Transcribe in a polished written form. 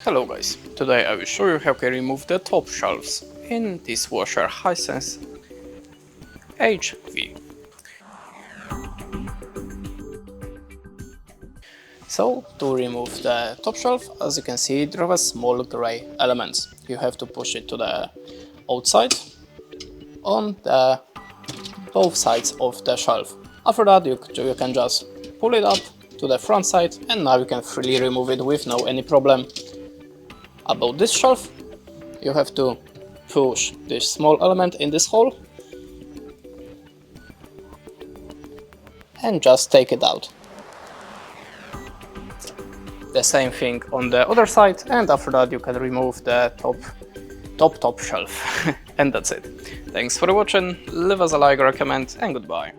Hello guys, today I will show you how you can remove the top shelves in dishwasher HISENSE HV. So to remove the top shelf, as you can see, there are small grey elements. You have to push it to the outside on the both sides of the shelf. After that you can just pull it up to the front side and now you can freely remove it with no any problem. About this shelf, you have to push this small element in this hole and just take it out. The same thing on the other side, and after that you can remove the top shelf. And that's it. Thanks for watching, leave us a like or a comment, and goodbye.